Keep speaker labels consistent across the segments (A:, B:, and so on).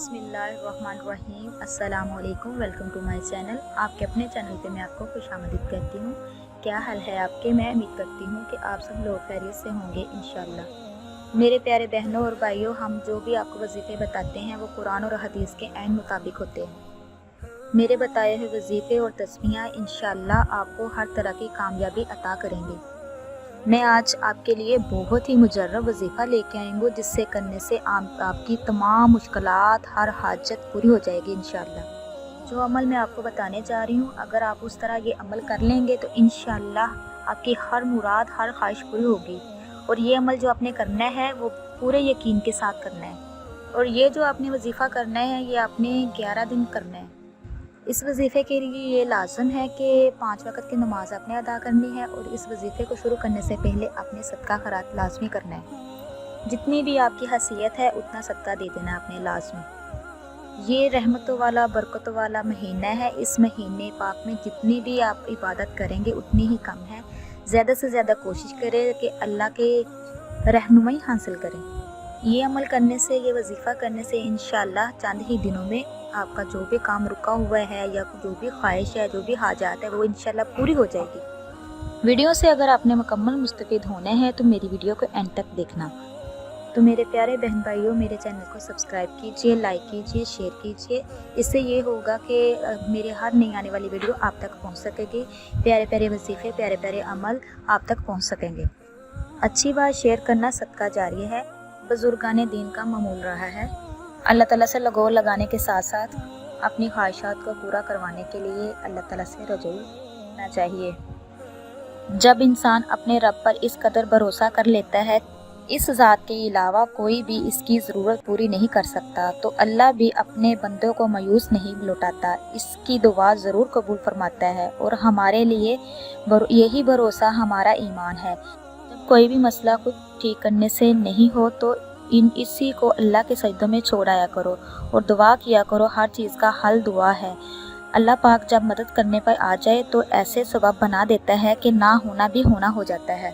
A: बिस्मिल्लाहिर्रहमानिर्रहीम। अस्सलामुअलैकुम, welcome to my channel. आपके अपने चैनल पे मैं आपको खुशामदीद कहती हूँ। क्या हाल है आपके? मैं उम्मीद करती हूँ कि आप सब लोग खैरियत से होंगे इंशाअल्लाह। मेरे प्यारे बहनों और भाइयों, हम जो भी आपको वजीफ़े बताते हैं वो कुरान और हदीस के ऐन मुताबिक होते हैं। मेरे बताए हुए वजीफ़े और तस्बीहां इंशाअल्लाह आपको हर तरह की कामयाबी अता करेंगे। मैं आज आपके लिए बहुत ही मुजर्रब वजीफ़ा लेके आई हूँ, जिससे करने से आपकी तमाम मुश्किलात, हर हाजत पूरी हो जाएगी इंशाअल्लाह। जो अमल मैं आपको बताने जा रही हूँ, अगर आप उस तरह ये अमल कर लेंगे तो इंशाअल्लाह आपकी हर मुराद, हर ख्वाहिश पूरी होगी। और ये अमल जो आपने करना है वो पूरे यकीन के साथ करना है। और ये जो आपने वजीफ़ा करना है ये आपने 11 दिन करना है। इस वजीफ़े के लिए ये लाजम है कि 5 वक़्त की नमाज़ आपने अदा करनी है। और इस वजीफ़े को शुरू करने से पहले आपने सदका खैरात लाजमी करना है। जितनी भी आपकी हैसियत है उतना सदका दे देना आपने लाजमी। ये रहमतों वाला, बरकतों वाला महीना है। इस महीने पाक में जितनी भी आप इबादत करेंगे उतनी ही कम है। ज़्यादा से ज़्यादा कोशिश करें कि अल्लाह के रहनुमाई हासिल करें। ये अमल करने से, ये वजीफ़ा करने से इंशाअल्लाह चंद ही दिनों में आपका जो भी काम रुका हुआ है या जो भी ख्वाहिश है, जो भी हाजात है, वो इंशाअल्लाह पूरी हो जाएगी। वीडियो से अगर आपने मुकम्मल मुस्तफ़ीद होना है तो मेरी वीडियो को एंड तक देखना। तो मेरे प्यारे बहन भाइयों, मेरे चैनल को सब्सक्राइब कीजिए, लाइक कीजिए, शेयर कीजिए। इससे ये होगा कि मेरे हर नई आने वाली वीडियो आप तक पहुँच सकेगी। प्यारे प्यारे वजीफ़े, प्यारे प्यारे अमल आप तक पहुँच सकेंगे। अच्छी बात शेयर करना सदका जारी है, बुजुर्गाने दीन का मामूल रहा है। अल्लाह ताला से लगाव लगाने के साथ साथ अपनी ख्वाहिशात को पूरा करवाने के लिए अल्लाह ताला से रजू करना चाहिए। जब इंसान अपने रब पर इस कदर भरोसा कर लेता है, इस ज़ात के अलावा कोई भी इसकी ज़रूरत पूरी नहीं कर सकता, तो अल्लाह भी अपने बंदों को मायूस नहीं लौटाता, इसकी दुआ ज़रूर कबूल फरमाता है। और हमारे लिए यही भरोसा हमारा ईमान है। जब कोई भी मसला को ठीक करने से नहीं हो तो इसी को अल्लाह के सजदों में छोड़ाया करो और दुआ किया करो। हर चीज़ का हल दुआ है। अल्लाह पाक जब मदद करने पर आ जाए तो ऐसे सबब बना देता है कि ना होना भी होना हो जाता है।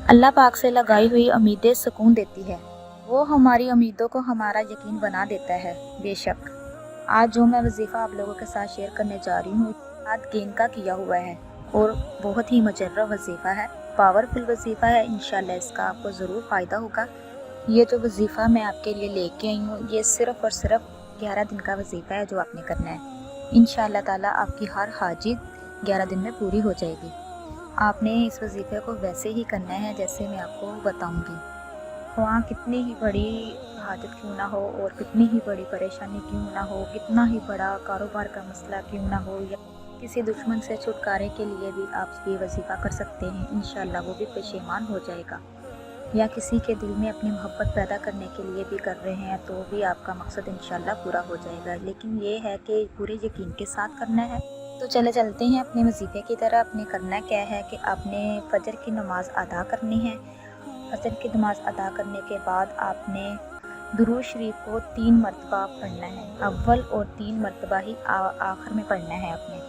A: अल्लाह पाक से लगाई हुई उम्मीदें सुकून देती है। वो हमारी उम्मीदों को हमारा यकीन बना देता है। बेशक आज जो मैं वजीफ़ा आप लोगों के साथ शेयर करने जा रही हूँ, आज गेंद का किया हुआ है और बहुत ही मुजर्रब वजीफ़ा है, पावरफुल वजीफ़ा है। इंशाअल्लाह इसका आपको ज़रूर फ़ायदा होगा। ये जो वजीफ़ा मैं आपके लिए लेके आई हूँ, ये सिर्फ़ और सिर्फ 11 दिन का वजीफ़ा है जो आपने करना है। इंशाअल्लाह ताला आपकी हर हाजित 11 दिन में पूरी हो जाएगी। आपने इस वजीफ़े को वैसे ही करना है जैसे मैं आपको बताऊँगी। वहाँ कितनी ही बड़ी हाजत क्यों ना हो और कितनी ही बड़ी परेशानी क्यों ना हो, कितना ही बड़ा कारोबार का मसला क्यों ना हो, या किसी दुश्मन से छुटकारे के लिए भी आप ये वजीफ़ा कर सकते हैं। इंशाअल्लाह वो भी पेशेमान हो जाएगा। या किसी के दिल में अपनी मोहब्बत पैदा करने के लिए भी कर रहे हैं तो भी आपका मकसद इंशाअल्लाह पूरा हो जाएगा। लेकिन ये है कि पूरे यकीन के साथ करना है। तो चलते हैं अपने वजीफ़े की तरह। आपने करना क्या है कि आपने फजर की नमाज़ अदा करनी है। फजर की नमाज़ अदा करने के बाद आपने दुरूद शरीफ को 3 मरतबा पढ़ना है। अव्वल और 3 मरतबा ही आखिर में पढ़ना है आपने।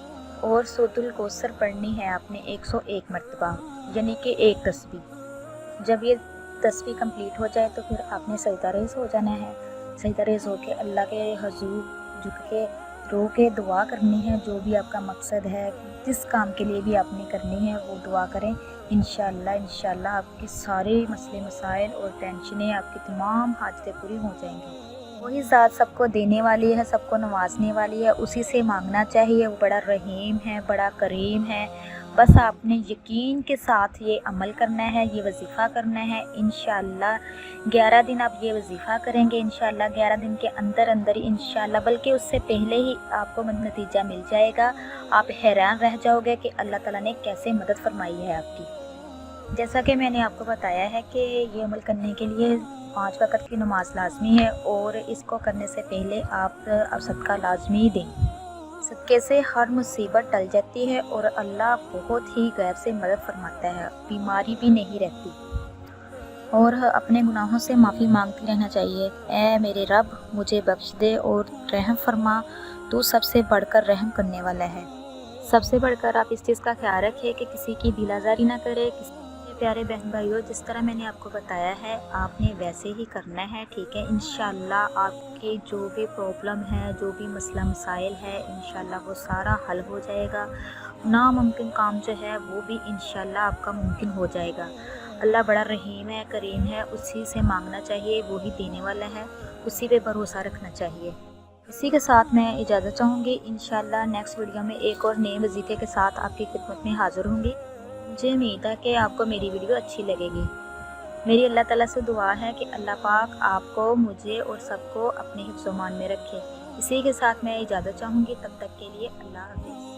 A: और सूरतुल कौसर पढ़नी है आपने 101 मरतबा, यानी कि एक तस्बीह। जब ये तस्बीह कंप्लीट हो जाए तो फिर आपने सजदा रेज़ हो जाना है। सजदा रेज़ होके अल्लाह के हुजूर झुक के रो के दुआ करनी है। जो भी आपका मकसद है, जिस काम के लिए भी आपने करनी है वो दुआ करें। इंशाअल्लाह आपके सारे मसले मसाइल और टेंशनें, आपकी तमाम हाजतें पूरी हो जाएंगी। वही ज़ात सबको देने वाली है, सबको नवाजने वाली है, उसी से मांगना चाहिए। वो बड़ा रहीम है, बड़ा करीम है। बस आपने यकीन के साथ ये अमल करना है, ये वजीफ़ा करना है। इंशाअल्लाह 11 दिन आप ये वजीफ़ा करेंगे। इंशाअल्लाह 11 दिन के अंदर अंदर ही इंशाअल्लाह, बल्कि उससे पहले ही आपको नतीजा मिल जाएगा। आप हैरान रह जाओगे कि अल्लाह ताला ने कैसे मदद फरमाई है आपकी। जैसा कि मैंने आपको बताया है कि ये अमल करने के लिए 5 वक़्त की नमाज लाजमी है और इसको करने से पहले आप सदका लाजमी दें। सदक़े से हर मुसीबत टल जाती है और अल्लाह बहुत ही गैर से मदद फरमाता है। बीमारी भी नहीं रहती। और अपने गुनाहों से माफ़ी मांगती रहना चाहिए। ऐ मेरे रब, मुझे बख्श दे और रहम फरमा, तू सबसे बढ़कर रहम करने वाला है। सबसे बढ़कर आप इस चीज़ का ख्याल रखें कि किसी की दिल आज़ारी ना करें, किसी से प्यारे बहन भाइयों, जिस तरह मैंने आपको बताया है आपने वैसे ही करना है, ठीक है। इंशाल्लाह आपके जो भी प्रॉब्लम है, जो भी मसला मसाइल है, इंशाल्लाह वो सारा हल हो जाएगा। नामुमकिन काम जो है वो भी इंशाल्लाह आपका मुमकिन हो जाएगा। अल्लाह बड़ा रहीम है, करीम है, उसी से मांगना चाहिए, वो ही देने वाला है, उसी पे भरोसा रखना चाहिए। इसी के साथ मैं इजाज़त चाहूँगी। इंशाल्लाह नेक्स्ट वीडियो में एक और नए वजीफ़े के साथ आपकी खिदमत में हाज़िर होंगी। मुझे उम्मीद है कि आपको मेरी वीडियो अच्छी लगेगी। मेरी अल्लाह ताला से दुआ है कि अल्लाह पाक आपको, मुझे और सबको अपने हिफ्ज़-ओ-मान में रखे। इसी के साथ मैं इजाज़त चाहूँगी। तब तक के लिए अल्लाह हाफ़िज़।